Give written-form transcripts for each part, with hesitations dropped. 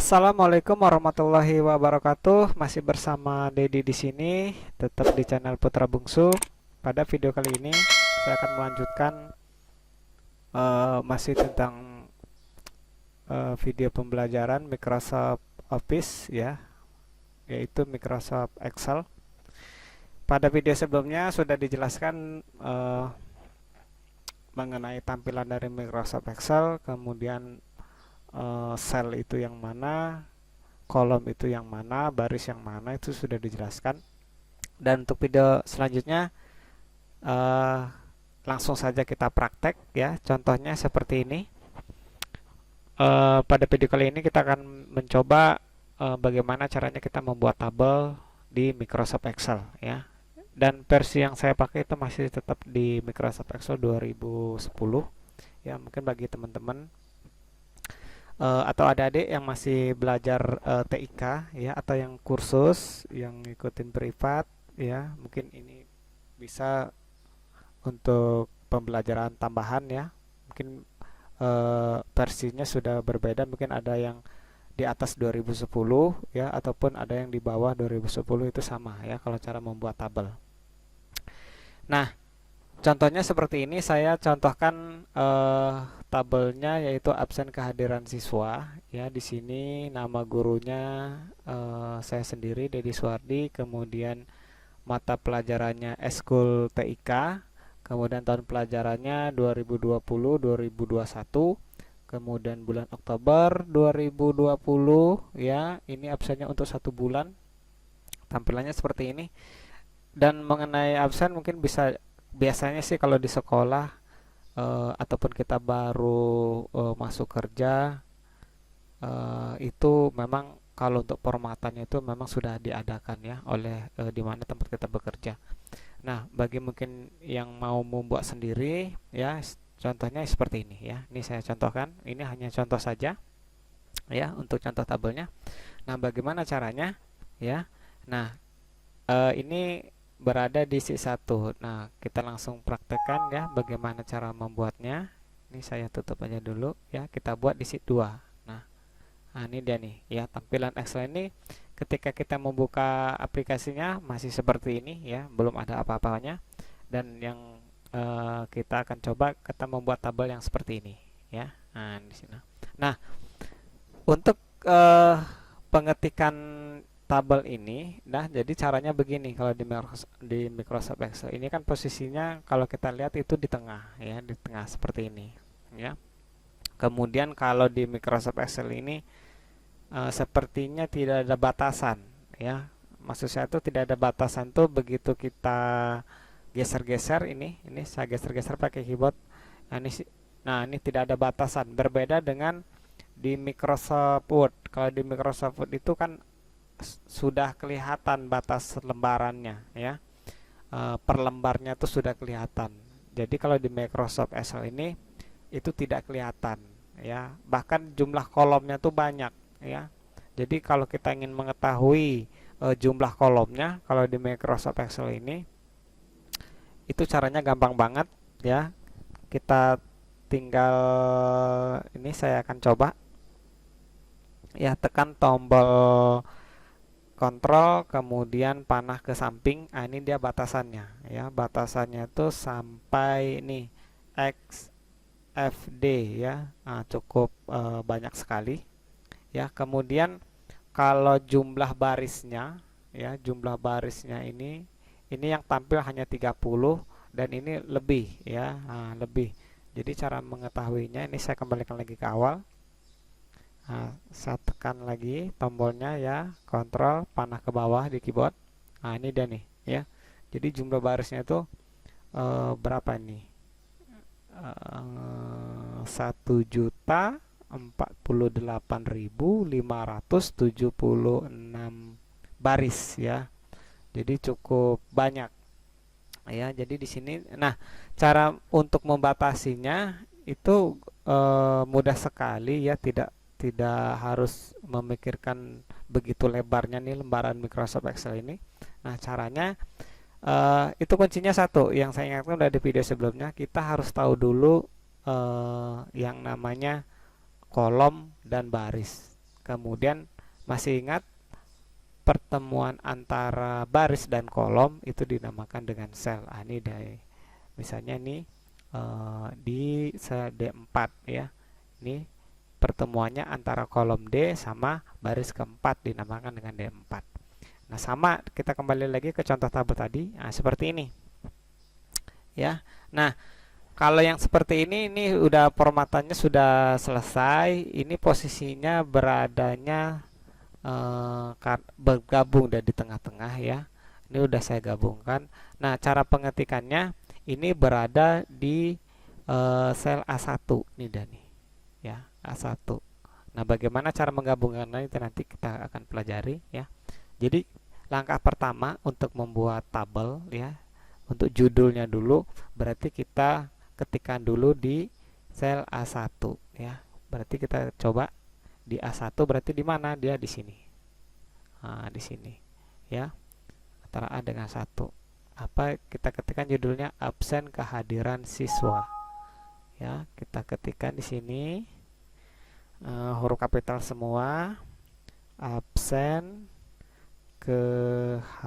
Assalamualaikum warahmatullahi wabarakatuh. Masih bersama Dedi di sini, tetap di channel Putra Bungsu. Pada video kali ini saya akan melanjutkan masih tentang video pembelajaran Microsoft Office ya, yaitu Microsoft Excel. Pada video sebelumnya sudah dijelaskan mengenai tampilan dari Microsoft Excel, kemudian sel itu yang mana, kolom itu yang mana, baris yang mana, itu sudah dijelaskan. Dan untuk video selanjutnya langsung saja kita praktek ya. Contohnya seperti ini. Pada video kali ini kita akan mencoba bagaimana caranya kita membuat tabel di Microsoft Excel ya. Dan versi yang saya pakai itu masih tetap di Microsoft Excel 2010 ya. Mungkin bagi teman-teman atau adik-adik yang masih belajar TIK ya, atau yang kursus yang ngikutin privat ya, mungkin ini bisa untuk pembelajaran tambahan ya. Mungkin versinya sudah berbeda, mungkin ada yang di atas 2010 ya, ataupun ada yang di bawah 2010, itu sama ya kalau cara membuat tabel. Nah, contohnya seperti ini. Saya contohkan tabelnya, yaitu absen kehadiran siswa ya. Di sini nama gurunya saya sendiri, Dedi Suwardi, kemudian mata pelajarannya Eskul TIK, kemudian tahun pelajarannya 2020-2021, kemudian bulan Oktober 2020 ya. Ini absennya untuk 1 bulan, tampilannya seperti ini. Dan mengenai absen, mungkin bisa, biasanya sih kalau di sekolah ataupun kita baru masuk kerja, itu memang kalau untuk formatannya itu memang sudah diadakan ya oleh di mana tempat kita bekerja. Nah, bagi mungkin yang mau membuat sendiri ya, contohnya seperti ini ya. Ini saya contohkan, ini hanya contoh saja ya untuk contoh tabelnya. Nah, bagaimana caranya ya? Nah, ini berada di sheet 1. Nah, kita langsung praktekkan ya bagaimana cara membuatnya. Ini saya tutup aja dulu ya. Kita buat di sheet 2. Nah, ini dia nih ya, tampilan Excel ini ketika kita membuka aplikasinya masih seperti ini ya, belum ada apa-apanya. Dan yang kita akan coba kita membuat tabel yang seperti ini ya. Nah, di sini. Nah, untuk pengetikan tabel ini, nah jadi caranya begini. Kalau di Microsoft Excel ini kan posisinya kalau kita lihat itu di tengah ya, di tengah seperti ini ya. Kemudian kalau di Microsoft Excel ini sepertinya tidak ada batasan ya. Maksud saya itu tidak ada batasan tuh begitu kita geser-geser ini saya geser-geser pakai keyboard. Nah, ini tidak ada batasan, berbeda dengan di Microsoft Word. Kalau di Microsoft Word itu kan sudah kelihatan batas lembarannya ya, per lembarnya tuh sudah kelihatan. Jadi kalau di Microsoft Excel ini itu tidak kelihatan ya, bahkan jumlah kolomnya tuh banyak ya. Jadi kalau kita ingin mengetahui jumlah kolomnya kalau di Microsoft Excel ini, itu caranya gampang banget ya. Kita tinggal, ini saya akan coba ya, tekan tombol kontrol kemudian panah ke samping. Nah, ini dia batasannya ya. Batasannya itu sampai ini XFD ya. Nah, cukup banyak sekali ya. Kemudian kalau jumlah barisnya ya, jumlah barisnya ini yang tampil hanya 30 dan ini lebih ya. Nah, lebih. Jadi cara mengetahuinya, ini saya kembalikan lagi ke awal. Nah, saya tekan lagi tombolnya ya, kontrol panah ke bawah di keyboard. Nah, ini dia nih ya. Jadi jumlah barisnya itu berapa nih? 1.048.576 baris ya. Jadi cukup banyak ya. Jadi di sini, nah, cara untuk membatasinya itu mudah sekali ya, tidak harus memikirkan begitu lebarnya nih lembaran Microsoft Excel ini. Nah, caranya itu kuncinya satu, yang saya ingatkan udah di video sebelumnya, kita harus tahu dulu yang namanya kolom dan baris. Kemudian masih ingat pertemuan antara baris dan kolom itu dinamakan dengan sel. Ini dari misalnya nih di sel D4 ya. Ini pertemuannya antara kolom D sama baris keempat dinamakan dengan D4. Nah, sama kita kembali lagi ke contoh tabel tadi. Nah, seperti ini. Ya. Nah, kalau yang seperti ini udah formatannya sudah selesai. Ini posisinya beradanya bergabung dan di tengah-tengah ya. Ini udah saya gabungkan. Nah, cara pengetikannya ini berada di sel A1 nih Dani. Ya, A1. Nah, bagaimana cara menggabungkannya itu nanti kita akan pelajari ya. Jadi, langkah pertama untuk membuat tabel ya, untuk judulnya dulu berarti kita ketikkan dulu di sel A1 ya. Berarti kita coba di A1 berarti di mana? Dia di sini. Nah, di sini ya. Antara A dengan 1. Apa kita ketikkan judulnya absen kehadiran siswa. Ya, kita ketikkan di sini huruf kapital semua. Absen kehadiran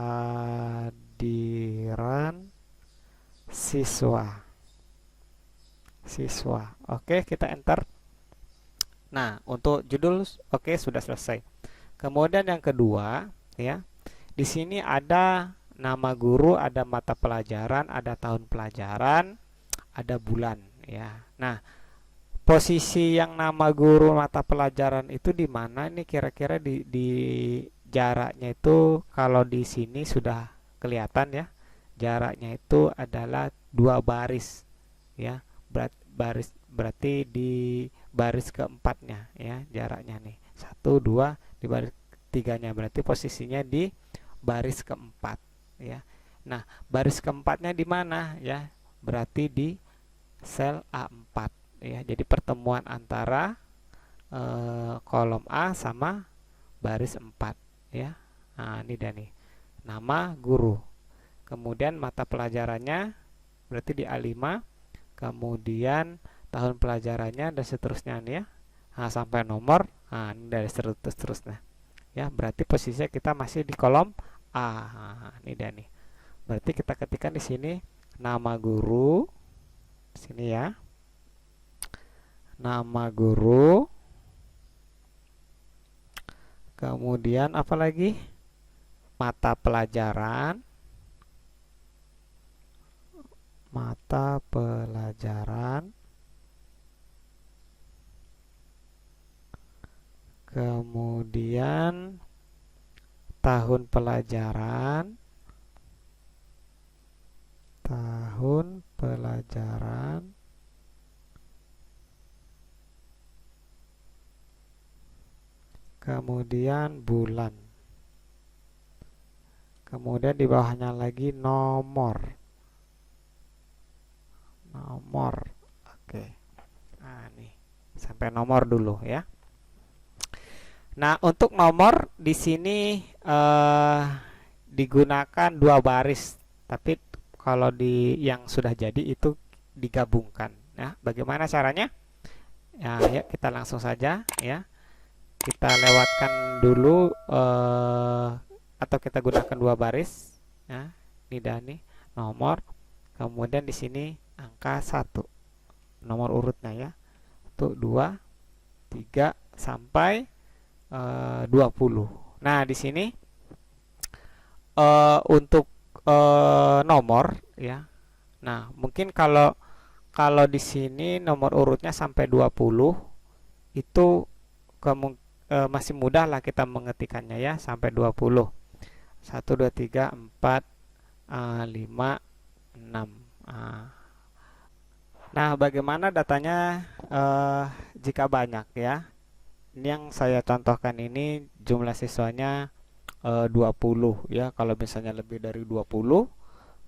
siswa. Oke, kita enter. Nah, untuk judul oke, sudah selesai. Kemudian yang kedua, ya. Di sini ada nama guru, ada mata pelajaran, ada tahun pelajaran, ada bulan, ya. Nah, posisi yang nama guru mata pelajaran itu di mana ini kira-kira di jaraknya itu kalau di sini sudah kelihatan ya. Jaraknya itu adalah 2 baris, ya. Berarti di baris keempatnya ya jaraknya nih 1 2 di baris tiganya berarti posisinya di baris keempat ya. Nah, baris keempatnya di mana ya? Berarti di sel A4 ya. Jadi pertemuan antara kolom A sama baris 4 ya. Nah, ini dan nih nama guru. Kemudian mata pelajarannya berarti di A5. Kemudian tahun pelajarannya dan seterusnya nih ya. Nah, sampai nomor. Nah, ini dari seterusnya. Ya, berarti posisinya kita masih di kolom A. Nah, ini dan nih. Berarti kita ketikkan di sini nama guru. Di sini ya. Nama guru. Kemudian apa lagi? Mata pelajaran. Mata pelajaran. Kemudian tahun pelajaran. Tahun pelajaran. Kemudian bulan. Kemudian di bawahnya lagi nomor. Oke. Nah, nih sampai nomor dulu ya. Nah, untuk nomor di sini digunakan 2 baris, tapi kalau di yang sudah jadi itu digabungkan ya. Bagaimana caranya? Ya, ya kita langsung saja ya. Kita lewatkan dulu atau kita gunakan 2 baris ya. Ini dan nih nomor. Kemudian di sini angka 1 nomor urutnya ya. Untuk 2 3 sampai 20. Nah, di sini untuk nomor ya. Nah, mungkin kalau di sini nomor urutnya sampai 20 itu masih mudah lah kita mengetikannya ya, sampai 20. 1 2 3 4 5 6. Nah, bagaimana datanya jika banyak ya? Ini yang saya contohkan ini jumlah siswanya 20 ya. Kalau misalnya lebih dari 20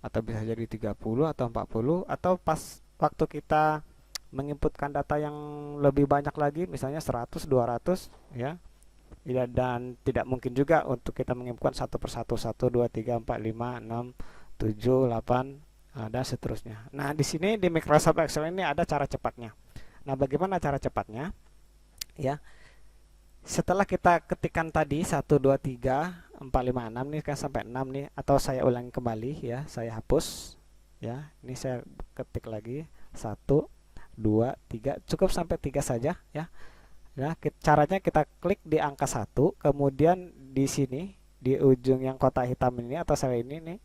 atau bisa jadi 30 atau 40 atau pas waktu kita menginputkan data yang lebih banyak lagi misalnya 100 200 ya. Dan tidak mungkin juga untuk kita menginputkan satu persatu 1 2 3 4 5 6 7 8 dan seterusnya. Nah, di sini di Microsoft Excel ini ada cara cepatnya. Nah, bagaimana cara cepatnya? Ya. setelah kita ketikkan tadi 1 2 3 4 5 6 nih kan sampai 6 nih, atau saya ulangi kembali ya, saya hapus ya. Ini saya ketik lagi 1 2 3, cukup sampai 3 saja ya. Nah, caranya kita klik di angka 1, kemudian di sini di ujung yang kotak hitam ini atau sel ini nih.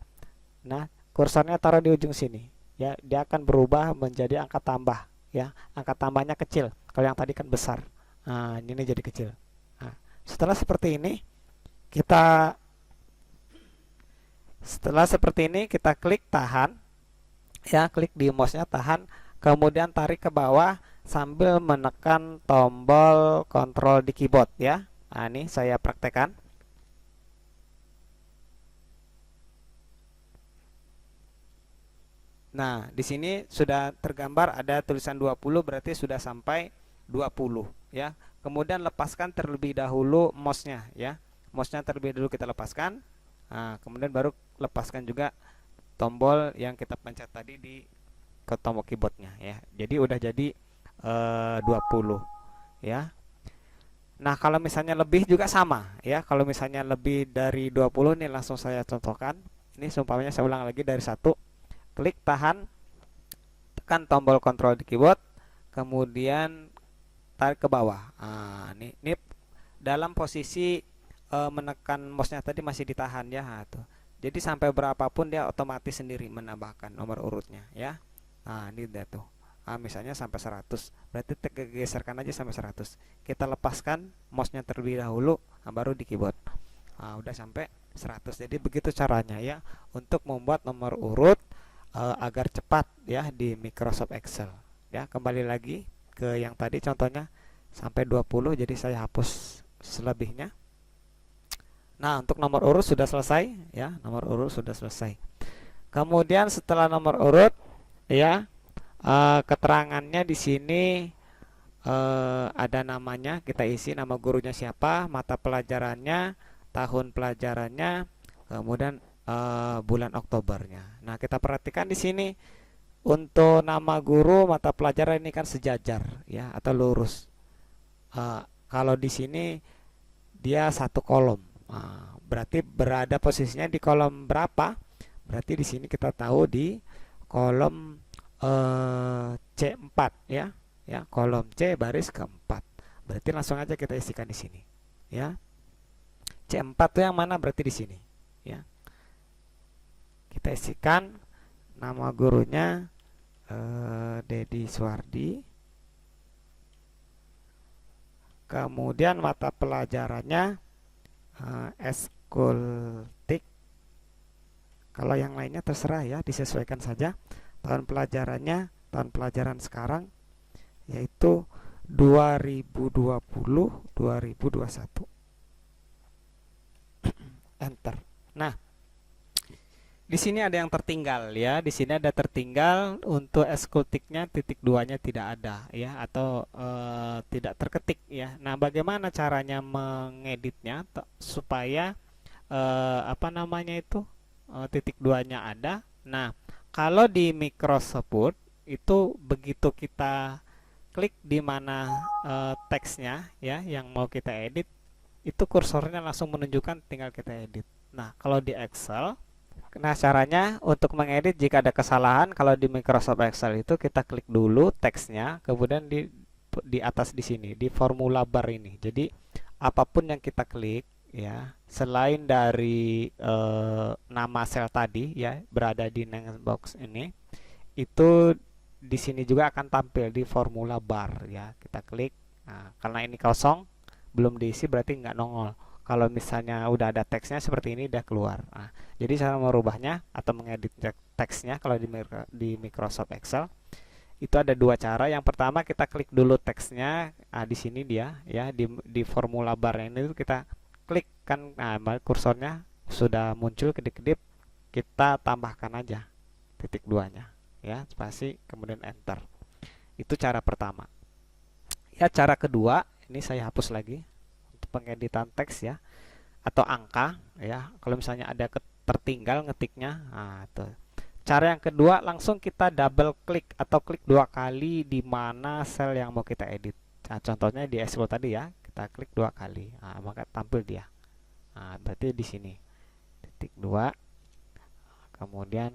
Nah, kursornya taruh di ujung sini ya, dia akan berubah menjadi angka tambah ya. Angka tambahnya kecil. Kalau yang tadi kan besar. Nah, ini jadi kecil. Nah, kita setelah seperti ini kita klik tahan ya, klik di mouse-nya tahan, kemudian tarik ke bawah sambil menekan tombol kontrol di keyboard ya. Nah, ini saya praktekkan. Nah, di sini sudah tergambar ada tulisan 20, berarti sudah sampai 20 ya. Kemudian lepaskan terlebih dahulu mouse-nya ya. Mouse-nya terlebih dahulu kita lepaskan. Nah, kemudian baru lepaskan juga tombol yang kita pencet tadi di ke tombol keyboardnya ya. Jadi udah jadi 20 ya. Nah, kalau misalnya lebih juga sama ya. Kalau misalnya lebih dari 20 nih, langsung saya contohkan. Ini seumpamanya saya ulang lagi dari 1, klik tahan, tekan tombol kontrol di keyboard, kemudian tarik ke bawah. Nah, ini dalam posisi menekan mouse-nya tadi masih ditahan ya. Nah, tuh. Jadi sampai berapapun dia otomatis sendiri menambahkan nomor urutnya ya. Nah, ini dia tuh. Nah, misalnya sampai 100, berarti geserkan aja sampai 100. Kita lepaskan mouse-nya terlebih dahulu, nah, baru di keyboard. Nah, udah sampai 100. Jadi begitu caranya ya untuk membuat nomor urut agar cepat ya di Microsoft Excel ya. Kembali lagi ke yang tadi contohnya sampai 20, jadi saya hapus selebihnya. Nah, untuk nomor urut sudah selesai ya, nomor urut sudah selesai. Kemudian setelah nomor urut ya, keterangannya di sini ada namanya, kita isi nama gurunya siapa, mata pelajarannya, tahun pelajarannya, kemudian bulan Oktobernya. Nah, kita perhatikan di sini untuk nama guru, mata pelajaran ini kan sejajar ya atau lurus. Kalau di sini dia satu kolom, berarti berada posisinya di kolom berapa? Berarti di sini kita tahu di kolom C4 ya. Ya, kolom C baris keempat. Berarti langsung aja kita isikan di sini ya. C4 itu yang mana? Berarti di sini ya. Kita isikan nama gurunya Dedi Suwardi. Kemudian mata pelajarannya Eskultik. Kalau yang lainnya terserah ya, disesuaikan saja. Tahun pelajarannya, tahun pelajaran sekarang yaitu 2020-2021. Enter. Nah, di sini ada yang tertinggal ya. Di sini ada tertinggal untuk eskultiknya, titik duanya tidak ada ya, atau tidak terketik ya. Nah, bagaimana caranya mengeditnya supaya apa namanya itu titik duanya ada? Nah, kalau di Microsoft Word itu begitu kita klik di mana teksnya ya yang mau kita edit, itu kursornya langsung menunjukkan, tinggal kita edit. Nah, kalau di Excel, nah caranya untuk mengedit jika ada kesalahan, kalau di Microsoft Excel itu kita klik dulu teksnya, kemudian di atas di sini di formula bar ini. Jadi apapun yang kita klik ya, selain dari nama sel tadi ya berada di next box ini, itu di sini juga akan tampil di formula bar ya. Kita klik. Nah, karena ini kosong belum diisi berarti nggak nongol. Kalau misalnya udah ada teksnya seperti ini udah keluar. Nah, jadi cara merubahnya atau mengedit teksnya kalau di Microsoft Excel itu ada dua cara. Yang pertama kita klik dulu teksnya. Nah, di sini dia ya di formula bar ini kita klik kan, nah, kursornya sudah muncul kedip-kedip, kita tambahkan aja titik duanya ya, spasi kemudian enter. Itu cara pertama. Ya, cara kedua ini saya hapus lagi untuk pengeditan teks ya atau angka ya. Kalau misalnya ada tertinggal ngetiknya, nah tuh. Cara yang kedua, langsung kita double klik atau klik 2 kali di mana sel yang mau kita edit. Nah, contohnya di Excel tadi ya, kita klik 2 kali, nah, maka tampil dia. Nah, berarti di sini titik 2, kemudian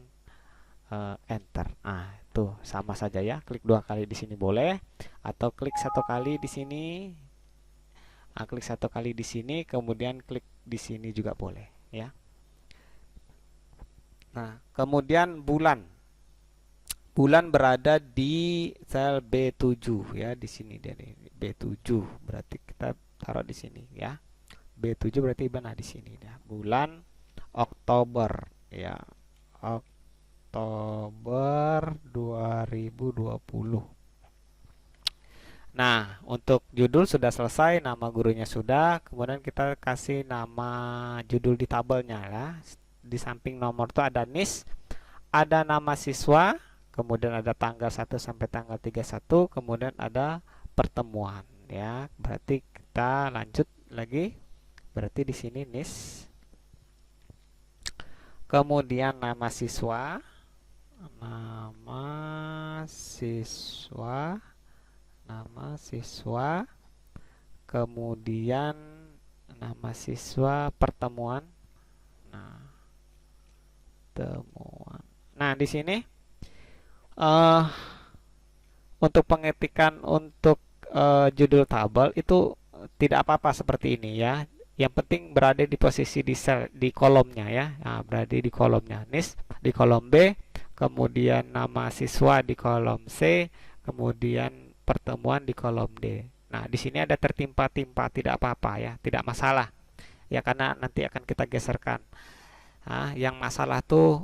enter. Nah, itu sama saja ya, klik 2 kali di sini boleh, atau klik 1 kali di sini. Nah, klik 1 kali di sini, kemudian klik di sini juga boleh ya. Nah, kemudian bulan. Bulan berada di sel B7 ya, di sini dari B7. Berarti kita taruh di sini ya. B7 berarti benar di sini ya. Bulan Oktober ya. Oktober 2020. Nah, untuk judul sudah selesai, nama gurunya sudah, kemudian kita kasih nama judul di tabelnya ya. Di samping nomor itu ada NIS, ada nama siswa, kemudian ada tanggal 1 sampai tanggal 31, kemudian ada pertemuan ya. Berarti kita lanjut lagi. Berarti di sini NIS. Kemudian nama siswa, kemudian nama siswa, pertemuan. Nah, temuan. Nah, di sini untuk pengetikan untuk judul tabel itu tidak apa-apa seperti ini ya. Yang penting berada di posisi di sel, di kolomnya ya. Nah, berada di kolomnya. NIS di kolom B, kemudian nama siswa di kolom C, kemudian pertemuan di kolom D. Nah, di sini ada tertimpa-timpa, tidak apa-apa ya, tidak masalah. Ya, karena nanti akan kita geserkan. Nah, yang masalah tuh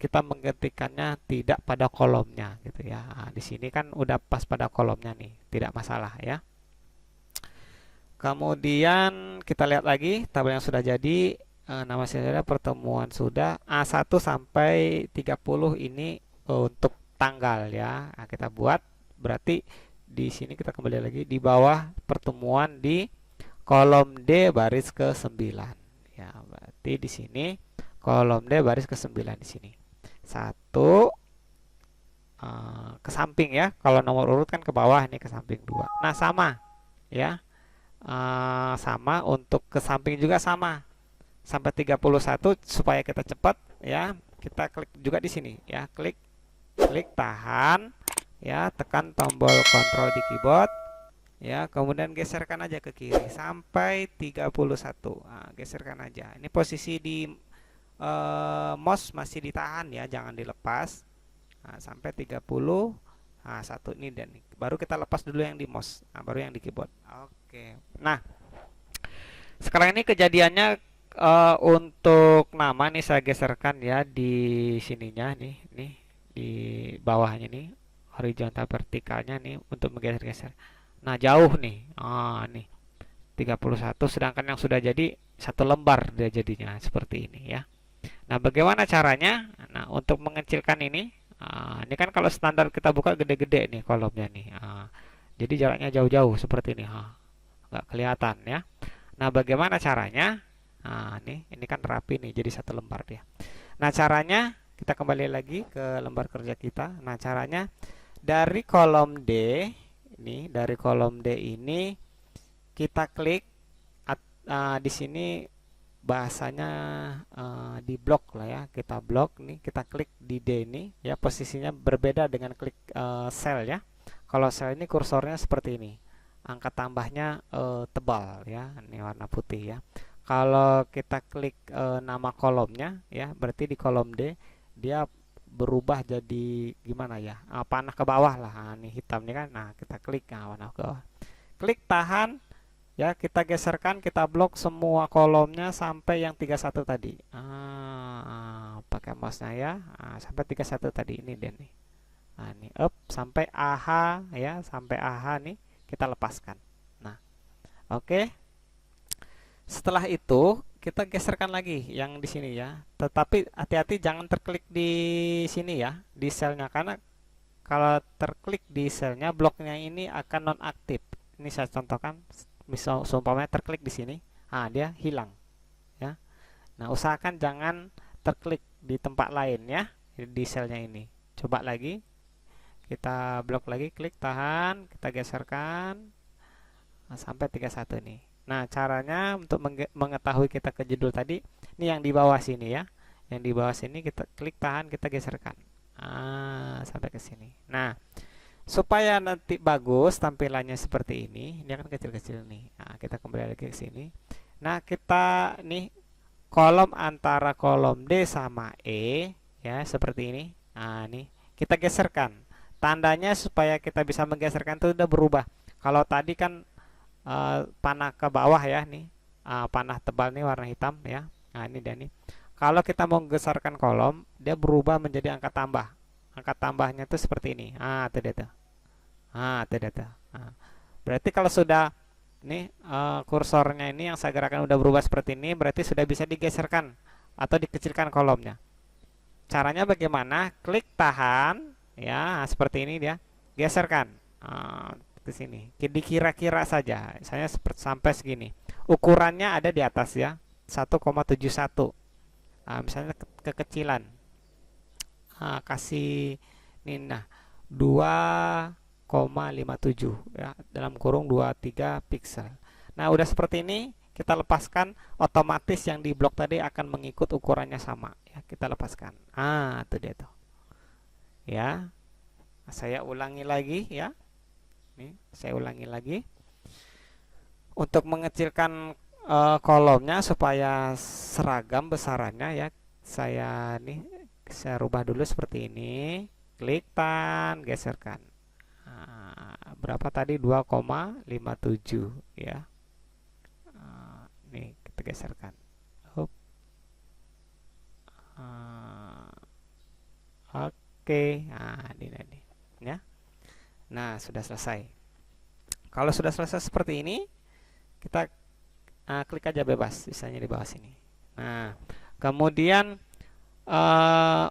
kita menggetikannya tidak pada kolomnya gitu ya. Nah, di sini kan udah pas pada kolomnya nih, tidak masalah ya. Kemudian kita lihat lagi tabel yang sudah jadi. Nama saudara, pertemuan sudah, A1 sampai 30 ini untuk tanggal ya. Nah, kita buat, berarti di sini kita kembali lagi di bawah pertemuan di kolom D baris ke-9 ya. Berarti di sini kolom D baris ke-9 di sini. 1 ke samping ya. Kalau nomor urut kan ke bawah, ini ke samping 2. Nah, sama ya. Sama untuk ke samping juga sama sampai 31 supaya kita cepat ya. Kita klik juga di sini ya, klik tahan ya, tekan tombol kontrol di keyboard ya, kemudian geserkan aja ke kiri sampai 31. Nah, geserkan aja. Ini posisi di mouse masih ditahan ya, jangan dilepas. Nah, sampai 30. Nah, 1 ini dan ini. Baru kita lepas dulu yang di mouse. Nah, baru yang di keyboard. Oke. Nah, sekarang ini kejadiannya untuk nama nih saya geserkan ya di sininya nih di bawahnya nih, horizontal vertikalnya nih untuk menggeser-geser. Nah, jauh nih. Nih 31, sedangkan yang sudah jadi 1 lembar dia jadinya seperti ini ya. Nah, bagaimana caranya? Nah, untuk mengecilkan ini, ini kan kalau standar kita buka gede-gede nih kolomnya nih. Jadi jaraknya jauh-jauh seperti ini. Nggak kelihatan ya. Nah, bagaimana caranya? Nah, ini kan rapi nih, jadi 1 lembar dia. Nah, caranya kita kembali lagi ke lembar kerja kita. Nah, caranya dari kolom D ini kita klik di sini bahasanya di blok lah ya, kita blok nih, kita klik di D ini ya, posisinya berbeda dengan klik sel ya. Kalau sel ini kursornya seperti ini, angka tambahnya tebal ya, ini warna putih ya. Kalau kita klik nama kolomnya ya, berarti di kolom D dia berubah jadi gimana ya, panah ke bawah lah. Nah, ini hitam nih kan. Nah, kita klik warna ke bawah, klik tahan ya, kita geserkan, kita blok semua kolomnya sampai yang 31 tadi. Pakai mouse-nya ya. Sampai 31 tadi ini deh nih. Nah, ini up sampai AH ya, sampai AH nih kita lepaskan. Nah, oke. Setelah itu kita geserkan lagi yang di sini ya. Tetapi hati-hati jangan terklik di sini ya, di selnya, karena kalau terklik di selnya bloknya ini akan nonaktif. Ini saya contohkan. Misal seumpamanya terklik di sini, dia hilang ya. Nah, usahakan jangan terklik di tempat lain ya, di selnya ini. Coba lagi, kita blok lagi, klik tahan, kita geserkan. Nah, sampai 31 nih. Nah, caranya untuk mengetahui kita ke judul tadi, ini yang di bawah sini ya. Yang di bawah sini kita klik tahan, kita geserkan. Sampai ke sini. Nah, supaya nanti bagus tampilannya seperti ini akan kecil-kecil nih. Nah, kita kembali lagi ke sini. Nah, kita nih kolom antara kolom D sama E ya, seperti ini. Nah, nih kita geserkan. Tandanya supaya kita bisa menggeserkan itu udah berubah. Kalau tadi kan panah ke bawah ya nih, panah tebal nih warna hitam ya. Nah ini dia nih, kalau kita mau menggeserkan kolom dia berubah menjadi angka tambah. Angka tambahnya tuh seperti ini. Itu dia tuh. Itu dia tuh. Berarti kalau sudah nih kursornya ini yang saya gerakan udah berubah seperti ini, berarti sudah bisa digeserkan atau dikecilkan kolomnya. Caranya bagaimana? Klik tahan ya, seperti ini dia, geserkan ke sini. Dikira-kira saja, saya sampai segini. Ukurannya ada di atas ya, 1,71. Misalnya kekecilan. Kasih ini nah 2,57 ya, dalam kurung 23 pixel. Nah, udah seperti ini, kita lepaskan, otomatis yang di blok tadi akan mengikut ukurannya sama ya. Kita lepaskan. Itu dia tuh. Ya. Saya ulangi lagi ya. Nih, saya ulangi lagi. Untuk mengecilkan kolomnya supaya seragam besarannya ya, saya rubah dulu seperti ini. Klik tan, geserkan. Berapa tadi? 2,57 ya. Nih kita geserkan. Oke. Ini ya. Nah, sudah selesai. Kalau sudah selesai seperti ini, kita klik aja bebas, misalnya di bawah sini. Nah, kemudian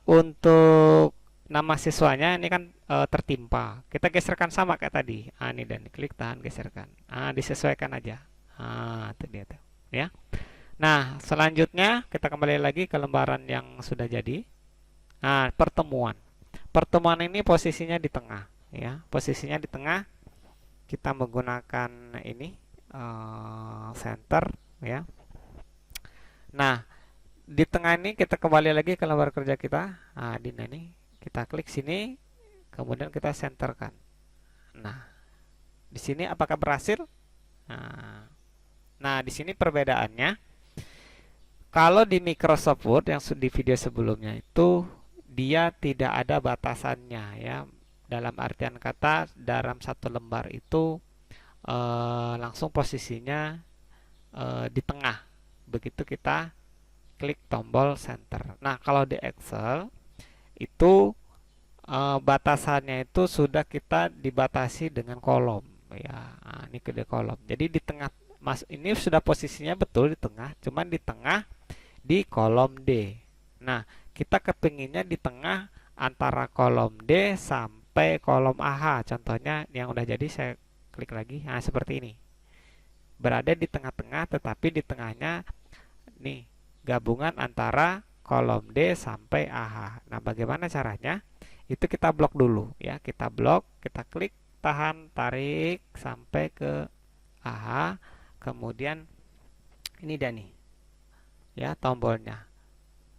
untuk nama siswanya ini kan tertimpa. Kita geserkan sama kayak tadi. Ini dan klik tahan, geserkan. Disesuaikan aja. Itu dia tuh, ya. Nah, selanjutnya kita kembali lagi ke lembaran yang sudah jadi. Pertemuan. Pertemuan ini posisinya di tengah, ya. Posisinya di tengah. Kita menggunakan ini center, ya. Nah, di tengah ini kita kembali lagi ke lembar kerja kita. Di ini kita klik sini, kemudian kita centerkan. Nah, di sini apakah berhasil? Nah, di sini perbedaannya. Kalau di Microsoft Word yang di video sebelumnya itu dia tidak ada batasannya ya. Dalam artian kata dalam satu lembar itu langsung posisinya di tengah. Begitu kita klik tombol center. Nah, kalau di Excel itu batasannya itu sudah kita dibatasi dengan kolom ya. Ini ke kolom. Jadi di tengah, Mas, ini sudah posisinya betul di tengah, cuman di tengah di kolom D. Nah, kita kepinginnya di tengah antara kolom D sampai kolom AH. Contohnya yang udah jadi, saya klik lagi. Nah, seperti ini. Berada di tengah-tengah, tetapi di tengahnya nih gabungan antara kolom D sampai AH. Nah, bagaimana caranya? Itu kita blok dulu ya. Kita blok, kita klik, tahan, tarik sampai ke AH. Kemudian ini dia nih. Ya, tombolnya.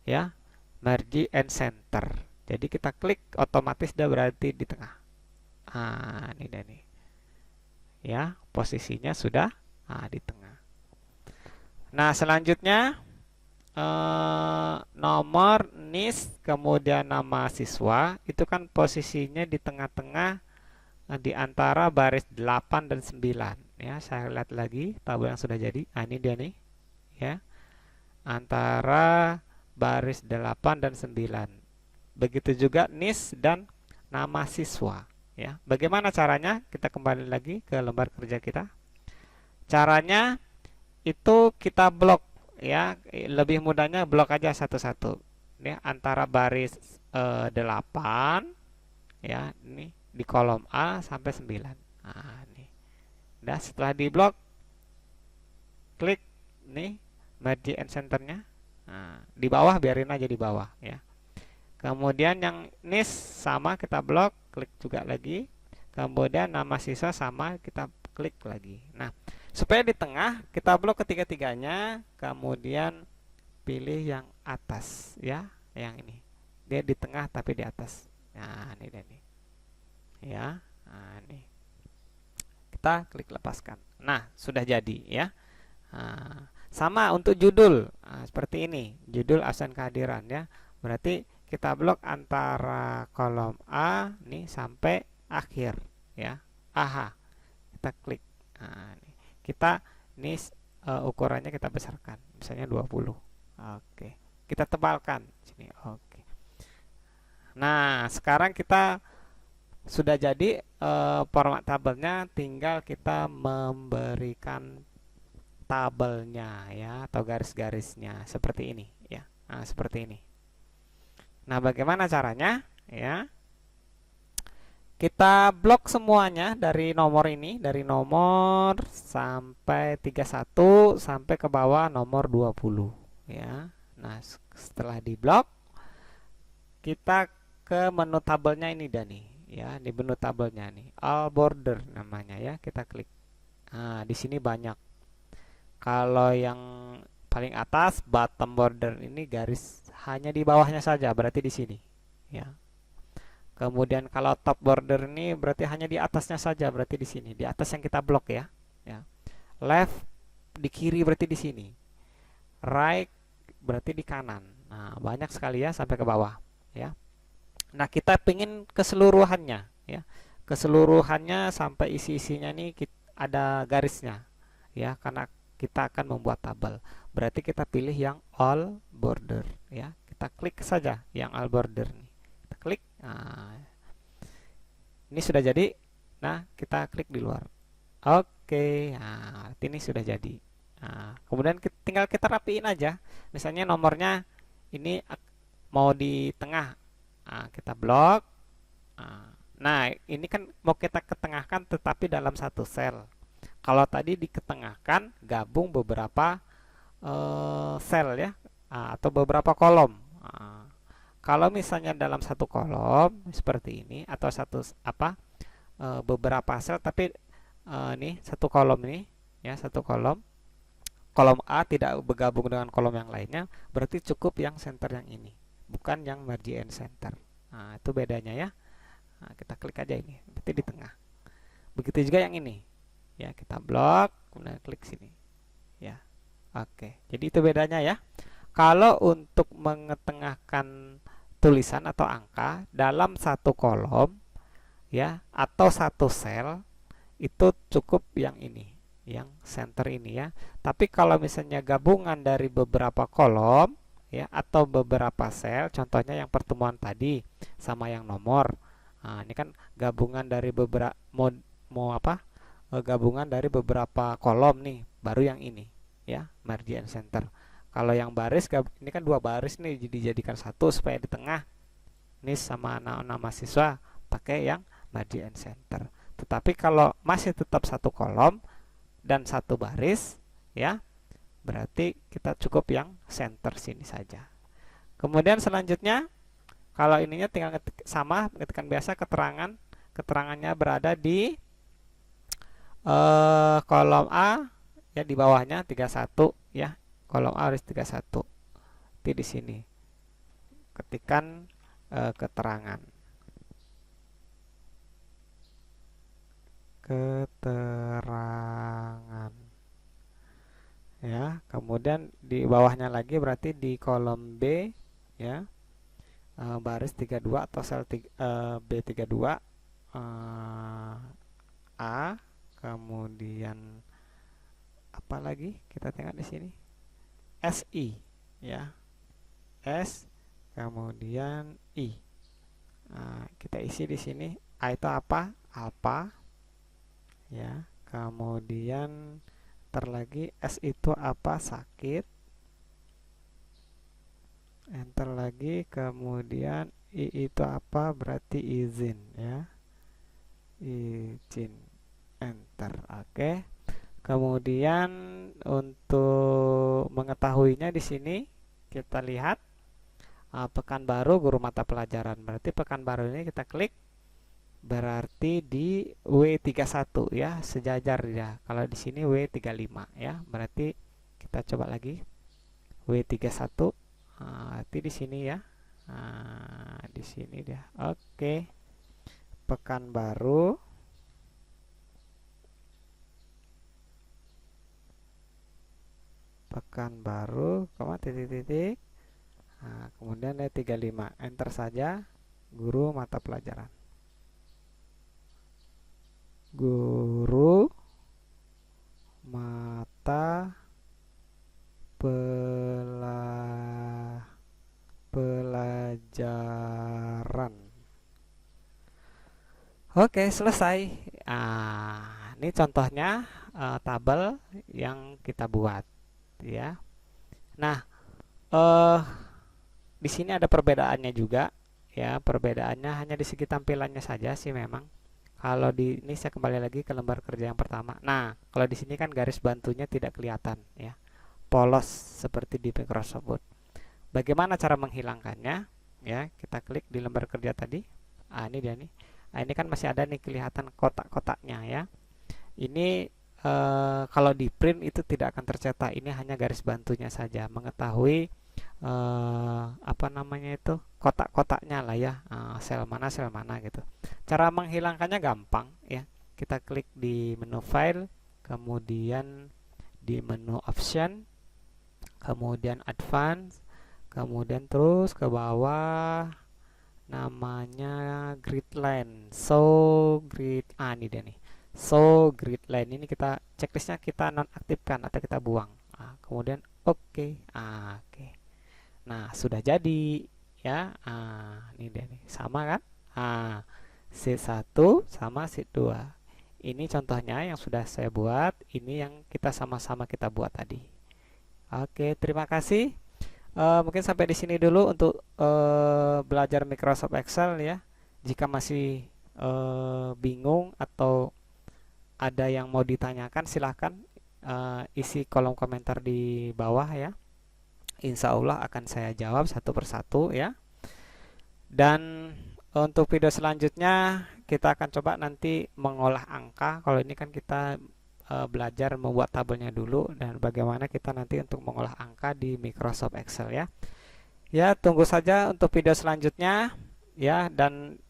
Ya, merge and center. Jadi kita klik, otomatis dia berarti di tengah. Ini dia nih. Ya, posisinya sudah di tengah. Nah, selanjutnya nomor NIS kemudian nama siswa itu kan posisinya di tengah-tengah di antara baris 8 dan 9 ya. Saya lihat lagi tabel yang sudah jadi. Ini dia nih ya, antara baris 8 dan 9. Begitu juga NIS dan nama siswa ya. Bagaimana caranya? Kita kembali lagi ke lembar kerja kita. Caranya itu kita blok ya, lebih mudahnya blok aja satu-satu. Ini antara baris 8 ya, ini di kolom A sampai 9. Nih. Nah, setelah di blok, klik nih merge and centernya. Di bawah biarin aja di bawah ya. Kemudian yang NIS sama kita blok, klik juga lagi. Kemudian nama siswa sama kita klik lagi. Nah, supaya di tengah kita blok ketiga-tiganya, kemudian pilih yang atas ya, yang ini. Dia di tengah tapi di atas. Nah, ini dia nih. Ya. Nah, nih. Kita klik lepaskan. Nah, sudah jadi ya. Nah, sama untuk judul. Nah, seperti ini. Judul absen kehadiran ya. Berarti kita blok antara kolom A nih sampai akhir ya. Aha. Kita klik. Nah, nih. Kita ini ukurannya kita besarkan. Misalnya 20. Oke. Kita tebalkan sini. Oke. Nah, sekarang kita sudah jadi format tabelnya, tinggal kita memberikan tabelnya ya, atau garis-garisnya seperti ini ya. Nah, seperti ini. Nah, bagaimana caranya ya? Kita blok semuanya dari nomor ini, dari nomor sampai 31 sampai ke bawah nomor 20 ya. Nah, setelah diblok kita ke menu tabelnya ini dan nih ya, di menu tabelnya nih all border namanya ya, kita klik. Nah, di sini banyak. Kalau yang paling atas bottom border ini garis hanya di bawahnya saja, berarti di sini ya. Kemudian kalau top border ini berarti hanya di atasnya saja, berarti di sini, di atas yang kita blok ya. Ya. Left di kiri berarti di sini. Right berarti di kanan. Nah, banyak sekali ya sampai ke bawah ya. Nah, kita pingin keseluruhannya ya. Keseluruhannya sampai isi-isinya nih ada garisnya ya, karena kita akan membuat tabel. Berarti kita pilih yang all border ya. Kita klik saja yang all border nih. Kita klik. Nah, ini sudah jadi. Nah, kita klik di luar. Oke. Nah, ini sudah jadi. Nah, kemudian tinggal kita rapiin aja. Misalnya nomornya ini mau di tengah. Nah, kita blok. Nah, ini kan mau kita ketengahkan tetapi dalam satu sel. Kalau tadi diketengahkan gabung beberapa sel ya, atau beberapa kolom. Kalau misalnya dalam satu kolom seperti ini, atau beberapa sel tapi nih satu kolom ini ya, satu kolom. Kolom A tidak bergabung dengan kolom yang lainnya, berarti cukup yang center yang ini, bukan yang margin and center. Nah, itu bedanya ya. Nah, kita klik aja ini, berarti di tengah. Begitu juga yang ini. Ya, kita blok, kemudian klik sini. Ya. Oke. Jadi itu bedanya ya. Kalau untuk mengetengahkan tulisan atau angka dalam satu kolom ya, atau satu sel, itu cukup yang ini, yang center ini ya. Tapi kalau misalnya gabungan dari beberapa kolom ya, atau beberapa sel, contohnya yang pertemuan tadi sama yang nomor. Nah, ini kan gabungan dari beberapa gabungan dari beberapa kolom nih, baru yang ini ya, margin center. Kalau yang baris ini kan dua baris nih, dijadikan satu supaya di tengah. Ini sama nama siswa pakai yang margin center. Tetapi kalau masih tetap satu kolom dan satu baris ya, berarti kita cukup yang center sini saja. Kemudian selanjutnya, kalau ininya tinggal sama, ketikkan biasa keterangannya berada di kolom A ya, di bawahnya 31 ya, kolom A harus 31. Di sini ketikkan keterangan ya. Kemudian di bawahnya lagi berarti di kolom B ya, baris 32 atau sel B32 A. Kemudian apa lagi kita tengok di sini, SI ya, S kemudian I. Nah, kita isi di sini. A itu apa? Alpha ya. Kemudian lagi S itu apa? Sakit. Enter lagi. Kemudian I itu apa? Berarti izin ya, izin. Enter. Oke. Kemudian untuk mengetahuinya di sini kita lihat Pekanbaru guru mata pelajaran. Berarti Pekanbaru ini kita klik, berarti di W31 ya, sejajar ya. Kalau di sini W35 ya, berarti kita coba lagi W31. Berarti di sini ya. Di sini dia. Oke. Pekanbaru. Pekanbaru, titik-titik. Kemudian W35. Enter saja. Guru mata pelajaran. Guru mata pelajaran. Oke, selesai. Ini contohnya tabel yang kita buat, ya. Nah, di sini ada perbedaannya juga, ya. Perbedaannya hanya di segi tampilannya saja sih memang. Kalau di ini saya kembali lagi ke lembar kerja yang pertama. Nah, kalau di sini kan garis bantunya tidak kelihatan, ya, polos seperti di Microsoft Word. Bagaimana cara menghilangkannya? Ya, kita klik di lembar kerja tadi. Ini dia nih. Ini kan masih ada nih kelihatan kotak-kotaknya ya. Ini kalau di print itu tidak akan tercetak. Ini hanya garis bantunya saja. Mengetahui apa namanya itu kotak-kotaknya lah ya. Sel mana gitu. Cara menghilangkannya gampang ya. Kita klik di menu file, kemudian di menu option, kemudian advance, kemudian terus ke bawah namanya grid line. Ini dia nih. Grid line ini kita checklistnya kita nonaktifkan atau kita buang. Kemudian oke. Oke. Nah, sudah jadi ya. Ini dia nih. Sama kan? Sheet 1 sama sheet 2. Ini contohnya yang sudah saya buat, ini yang kita sama-sama kita buat tadi. Oke, terima kasih. Mungkin sampai di sini dulu untuk belajar Microsoft Excel ya. Jika masih bingung atau ada yang mau ditanyakan, silahkan isi kolom komentar di bawah ya. Insya Allah akan saya jawab satu persatu ya. Dan untuk video selanjutnya kita akan coba nanti mengolah angka. Kalau ini kan kita belajar membuat tabelnya dulu, dan bagaimana kita nanti untuk mengolah angka di Microsoft Excel ya. Ya, tunggu saja untuk video selanjutnya ya, dan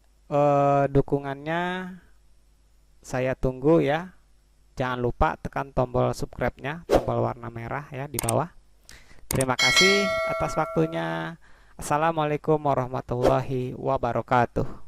dukungannya saya tunggu ya. Jangan lupa tekan tombol subscribe-nya, tombol warna merah ya di bawah. Terima kasih atas waktunya. Assalamualaikum warahmatullahi wabarakatuh.